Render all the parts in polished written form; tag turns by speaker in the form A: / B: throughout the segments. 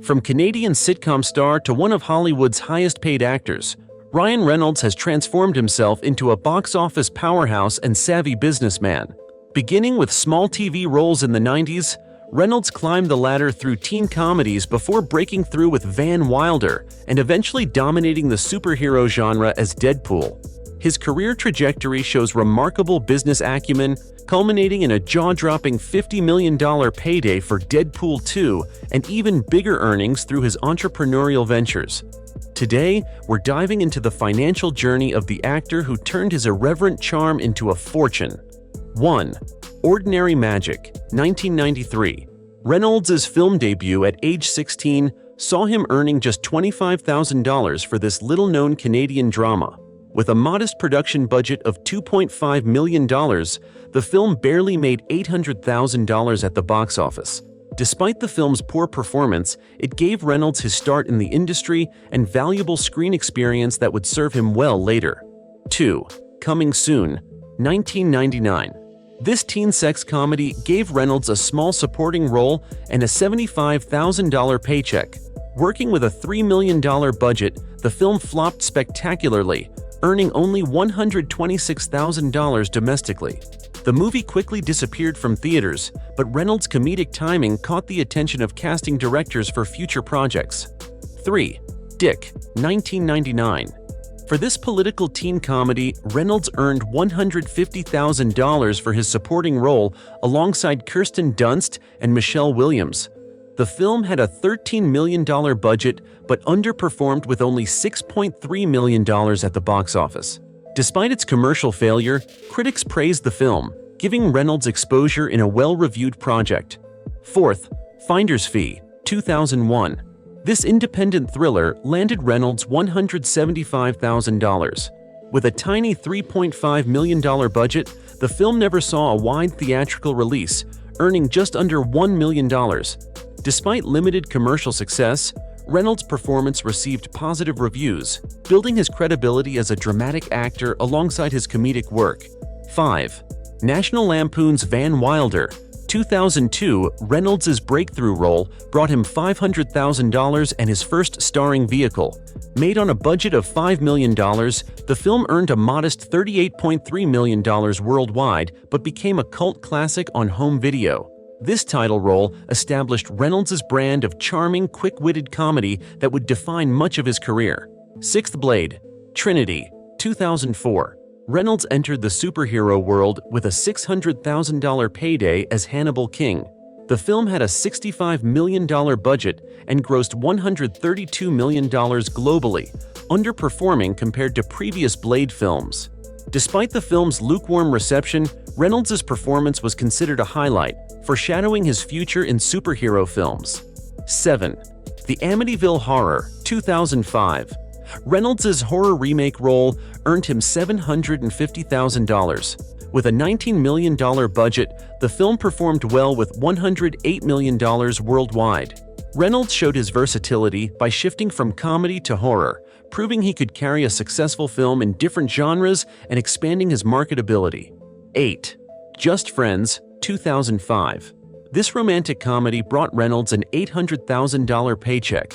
A: From Canadian sitcom star to one of Hollywood's highest-paid actors, Ryan Reynolds has transformed himself into a box office powerhouse and savvy businessman. Beginning with small TV roles in the 90s, Reynolds climbed the ladder through teen comedies before breaking through with Van Wilder and eventually dominating the superhero genre as Deadpool. His career trajectory shows remarkable business acumen, culminating in a jaw-dropping $50 million payday for Deadpool 2 and even bigger earnings through his entrepreneurial ventures. Today, we're diving into the financial journey of the actor who turned his irreverent charm into a fortune. 1. Ordinary Magic, 1993. Reynolds' film debut at age 16 saw him earning just $25,000 for this little-known Canadian drama. With a modest production budget of $2.5 million, the film barely made $800,000 at the box office. Despite the film's poor performance, it gave Reynolds his start in the industry and valuable screen experience that would serve him well later. 2. Coming Soon, 1999. This teen sex comedy gave Reynolds a small supporting role and a $75,000 paycheck. Working with a $3 million budget, the film flopped spectacularly, earning only $126,000 domestically. The movie quickly disappeared from theaters, but Reynolds' comedic timing caught the attention of casting directors for future projects. 3. Dick, 1999. For this political teen comedy, Reynolds earned $150,000 for his supporting role alongside Kirsten Dunst and Michelle Williams. The film had a $13 million budget but underperformed with only $6.3 million at the box office. Despite its commercial failure, critics praised the film, giving Reynolds exposure in a well-reviewed project. 4th, Finder's Fee, 2001. This independent thriller landed Reynolds $175,000. With a tiny $3.5 million budget, the film never saw a wide theatrical release, earning just under $1 million. Despite limited commercial success, Reynolds' performance received positive reviews, building his credibility as a dramatic actor alongside his comedic work. 5. National Lampoon's Van Wilder, 2002. Reynolds' breakthrough role brought him $500,000 and his first starring vehicle. Made on a budget of $5 million, the film earned a modest $38.3 million worldwide but became a cult classic on home video. This title role established Reynolds' brand of charming, quick-witted comedy that would define much of his career. 6th Blade, Trinity, 2004. Reynolds entered the superhero world with a $600,000 payday as Hannibal King. The film had a $65 million budget and grossed $132 million globally, underperforming compared to previous Blade films. Despite the film's lukewarm reception, Reynolds' performance was considered a highlight, foreshadowing his future in superhero films. 7. The Amityville Horror, 2005. Reynolds' horror remake role earned him $750,000. With a $19 million budget, the film performed well with $108 million worldwide. Reynolds showed his versatility by shifting from comedy to horror, proving he could carry a successful film in different genres and expanding his marketability. 8. Just Friends, 2005. This romantic comedy brought Reynolds an $800,000 paycheck.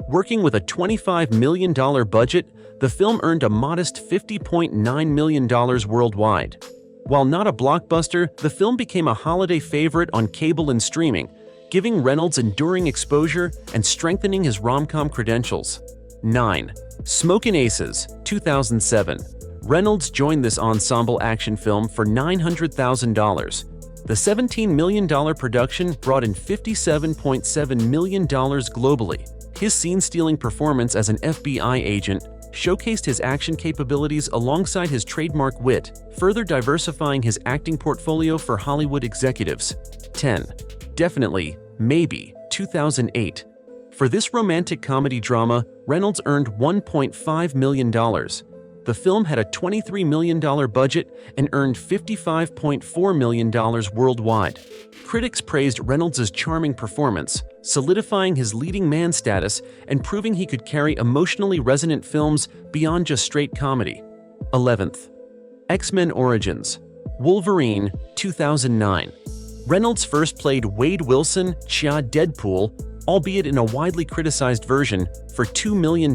A: Working with a $25 million budget, the film earned a modest $50.9 million worldwide. While not a blockbuster, the film became a holiday favorite on cable and streaming, giving Reynolds enduring exposure and strengthening his rom-com credentials. 9. Smokin' Aces, 2007. Reynolds joined this ensemble action film for $900,000. The $17 million production brought in $57.7 million globally. His scene-stealing performance as an FBI agent showcased his action capabilities alongside his trademark wit, further diversifying his acting portfolio for Hollywood executives. 10. Definitely, Maybe, 2008. For this romantic comedy drama, Reynolds earned $1.5 million. The film had a $23 million budget and earned $55.4 million worldwide. Critics praised Reynolds' charming performance, solidifying his leading man status and proving he could carry emotionally resonant films beyond just straight comedy. 11th. X-Men Origins, Wolverine, 2009. Reynolds first played Wade Wilson, Deadpool, albeit in a widely criticized version, for $2 million.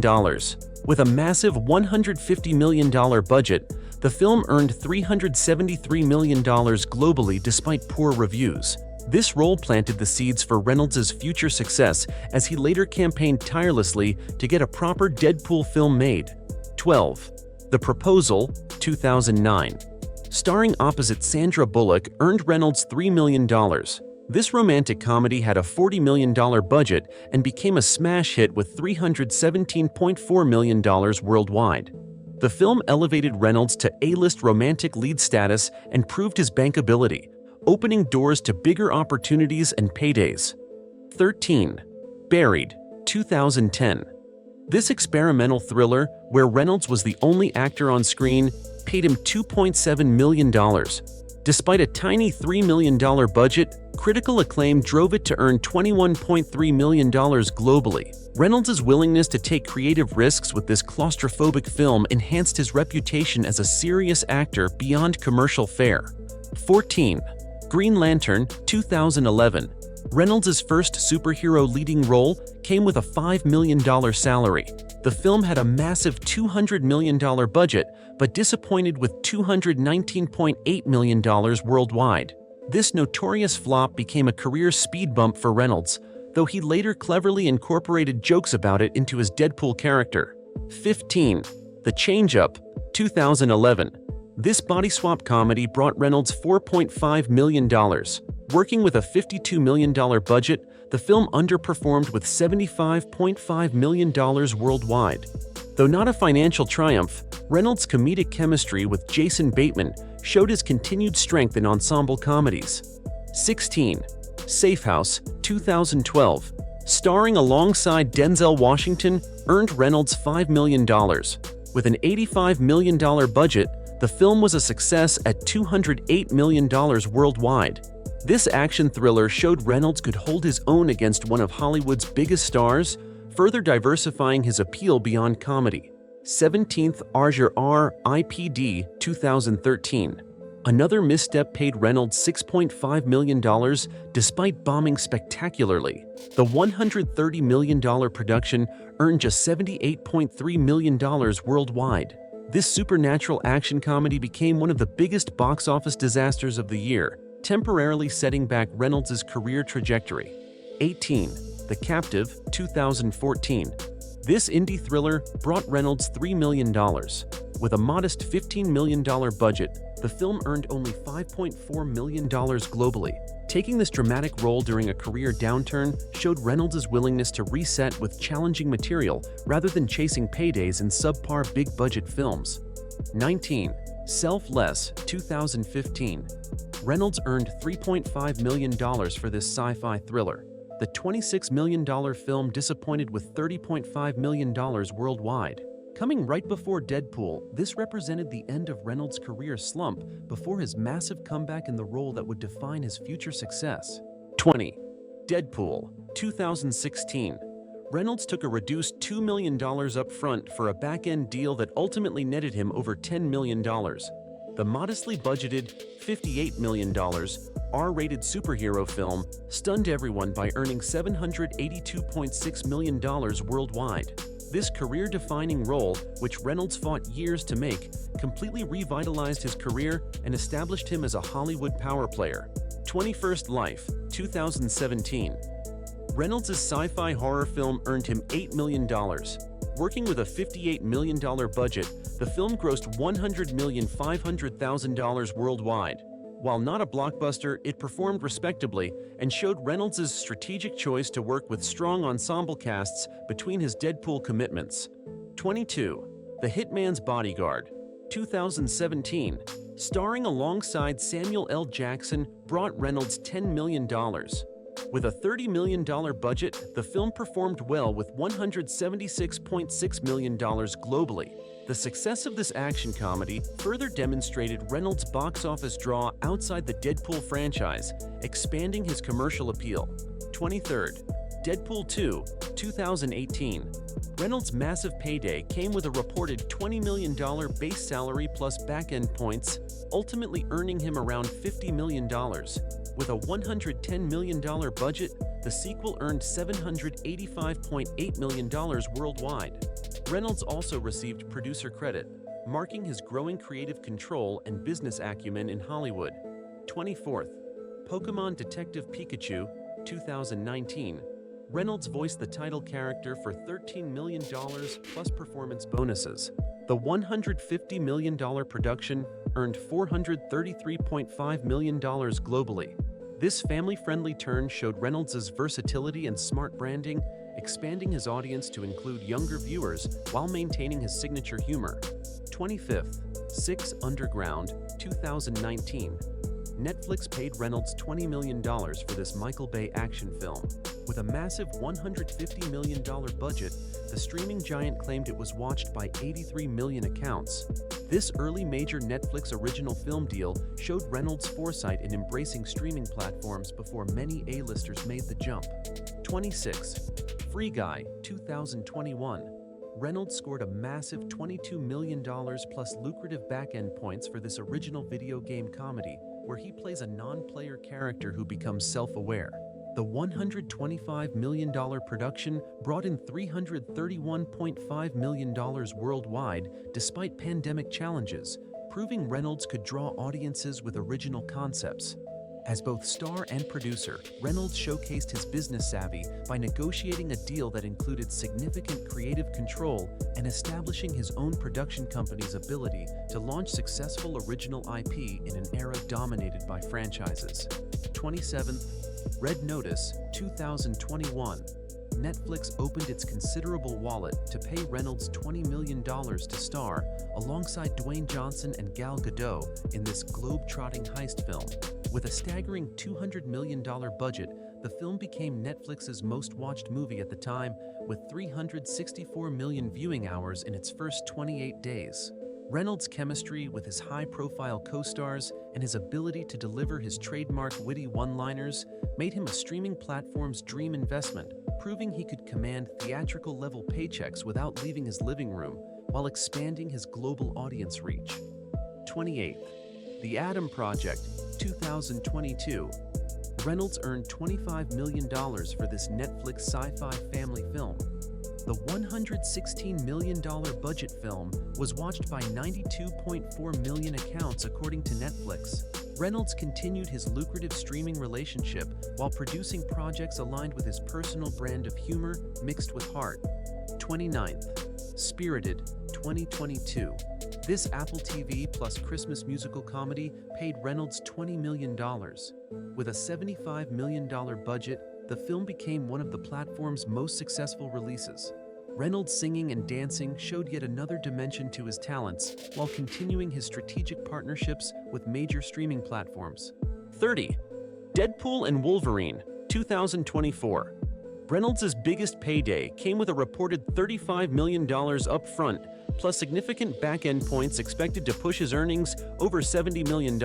A: With a massive $150 million budget, the film earned $373 million globally despite poor reviews. This role planted the seeds for Reynolds' future success as he later campaigned tirelessly to get a proper Deadpool film made. 12. The Proposal, 2009. Starring opposite Sandra Bullock, earned Reynolds $3 million. This romantic comedy had a $40 million budget and became a smash hit with $317.4 million worldwide. The film elevated Reynolds to A-list romantic lead status and proved his bankability, opening doors to bigger opportunities and paydays. 13. Buried, 2010. This experimental thriller, where Reynolds was the only actor on screen, paid him $2.7 million. Despite a tiny $3 million budget, critical acclaim drove it to earn $21.3 million globally. Reynolds' willingness to take creative risks with this claustrophobic film enhanced his reputation as a serious actor beyond commercial fare. 14. Green Lantern, 2011. Reynolds' first superhero leading role came with a $5 million salary. The film had a massive $200 million budget, but disappointed with $219.8 million worldwide. This notorious flop became a career speed bump for Reynolds, though he later cleverly incorporated jokes about it into his Deadpool character. 15. The Change-Up, 2011. This body swap comedy brought Reynolds $4.5 million. Working with a $52 million budget, the film underperformed with $75.5 million worldwide. Though not a financial triumph, Reynolds' comedic chemistry with Jason Bateman showed his continued strength in ensemble comedies. 16. Safe House, 2012. Starring alongside Denzel Washington, earned Reynolds $5 million. With an $85 million budget, the film was a success at $208 million worldwide. This action thriller showed Reynolds could hold his own against one of Hollywood's biggest stars, further diversifying his appeal beyond comedy. 17th RJR-IPD, 2013. Another misstep paid Reynolds $6.5 million despite bombing spectacularly. The $130 million production earned just $78.3 million worldwide. This supernatural action comedy became one of the biggest box office disasters of the year, temporarily setting back Reynolds' career trajectory. 18. The Captive, 2014. This indie thriller brought Reynolds $3 million. With a modest $15 million budget, the film earned only $5.4 million globally. Taking this dramatic role during a career downturn showed Reynolds' willingness to reset with challenging material rather than chasing paydays in subpar big-budget films. 19. Selfless, 2015. Reynolds earned $3.5 million for this sci-fi thriller. The $26 million film disappointed with $30.5 million worldwide. Coming right before Deadpool, this represented the end of Reynolds' career slump before his massive comeback in the role that would define his future success. 20. Deadpool, 2016. Reynolds took a reduced $2 million up front for a back-end deal that ultimately netted him over $10 million. The modestly budgeted $58 million R-rated superhero film stunned everyone by earning $782.6 million worldwide. This career-defining role, which Reynolds fought years to make, completely revitalized his career and established him as a Hollywood power player. 21st Life, 2017. Reynolds' sci-fi horror film earned him $8 million. Working with a $58 million budget, the film grossed $100,500,000 worldwide. While not a blockbuster, it performed respectably and showed Reynolds' strategic choice to work with strong ensemble casts between his Deadpool commitments. 22. The Hitman's Bodyguard, 2017. Starring alongside Samuel L. Jackson, brought Reynolds $10 million. With a $30 million budget, the film performed well with $176.6 million globally. The success of this action comedy further demonstrated Reynolds' box office draw outside the Deadpool franchise, expanding his commercial appeal. 23rd. Deadpool 2, 2018. Reynolds' massive payday came with a reported $20 million base salary plus back-end points, ultimately earning him around $50 million. With a $110 million budget, the sequel earned $785.8 million worldwide. Reynolds also received producer credit, marking his growing creative control and business acumen in Hollywood. 24th, Pokémon Detective Pikachu, 2019. Reynolds voiced the title character for $13 million plus performance bonuses. The $150 million production earned $433.5 million globally. This family-friendly turn showed Reynolds' versatility and smart branding, expanding his audience to include younger viewers while maintaining his signature humor. 25th, Six Underground, 2019. Netflix paid Reynolds $20 million for this Michael Bay action film. With a massive $150 million budget, the streaming giant claimed it was watched by 83 million accounts. This early major Netflix original film deal showed Reynolds' foresight in embracing streaming platforms before many A-listers made the jump. 26. Free Guy, 2021. Reynolds scored a massive $22 million plus lucrative back-end points for this original video game comedy, where he plays a non-player character who becomes self-aware. The $125 million production brought in $331.5 million worldwide despite pandemic challenges, proving Reynolds could draw audiences with original concepts. As both star and producer, Reynolds showcased his business savvy by negotiating a deal that included significant creative control and establishing his own production company's ability to launch successful original IP in an era dominated by franchises. 27th, Red Notice, 2021. Netflix opened its considerable wallet to pay Reynolds $20 million to star alongside Dwayne Johnson and Gal Gadot in this globe-trotting heist film. With a staggering $200 million budget, the film became Netflix's most-watched movie at the time, with 364 million viewing hours in its first 28 days. Reynolds' chemistry with his high-profile co-stars and his ability to deliver his trademark witty one-liners made him a streaming platform's dream investment, proving he could command theatrical-level paychecks without leaving his living room while expanding his global audience reach. 28th, The Adam Project, 2022. Reynolds earned $25 million for this Netflix sci-fi family film. The $116 million budget film was watched by 92.4 million accounts according to Netflix. Reynolds continued his lucrative streaming relationship while producing projects aligned with his personal brand of humor mixed with heart. 29th, Spirited, 2022. This Apple TV plus Christmas musical comedy paid Reynolds $20 million. With a $75 million budget, the film became one of the platform's most successful releases. Reynolds' singing and dancing showed yet another dimension to his talents while continuing his strategic partnerships with major streaming platforms. 30. Deadpool and Wolverine, 2024. Reynolds' biggest payday came with a reported $35 million upfront, plus significant back-end points expected to push his earnings over $70 million.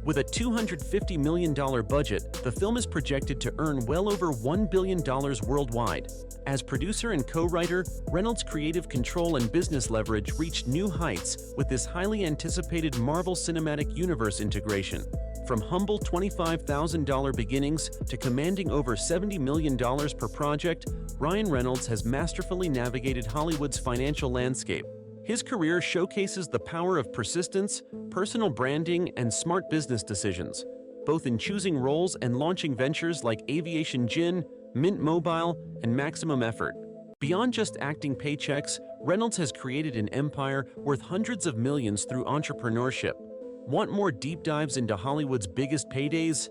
A: With a $250 million budget, the film is projected to earn well over $1 billion worldwide. As producer and co-writer, Reynolds' creative control and business leverage reached new heights with this highly anticipated Marvel Cinematic Universe integration. From humble $25,000 beginnings to commanding over $70 million per project, Ryan Reynolds has masterfully navigated Hollywood's financial landscape. His career showcases the power of persistence, personal branding, and smart business decisions, both in choosing roles and launching ventures like Aviation Gin, Mint Mobile, and Maximum Effort. Beyond just acting paychecks, Reynolds has created an empire worth hundreds of millions through entrepreneurship. Want more deep dives into Hollywood's biggest paydays?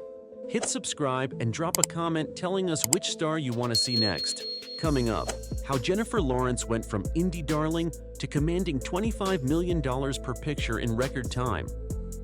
A: Hit subscribe and drop a comment telling us which star you want to see next. Coming up, how Jennifer Lawrence went from indie darling to commanding $25 million per picture in record time.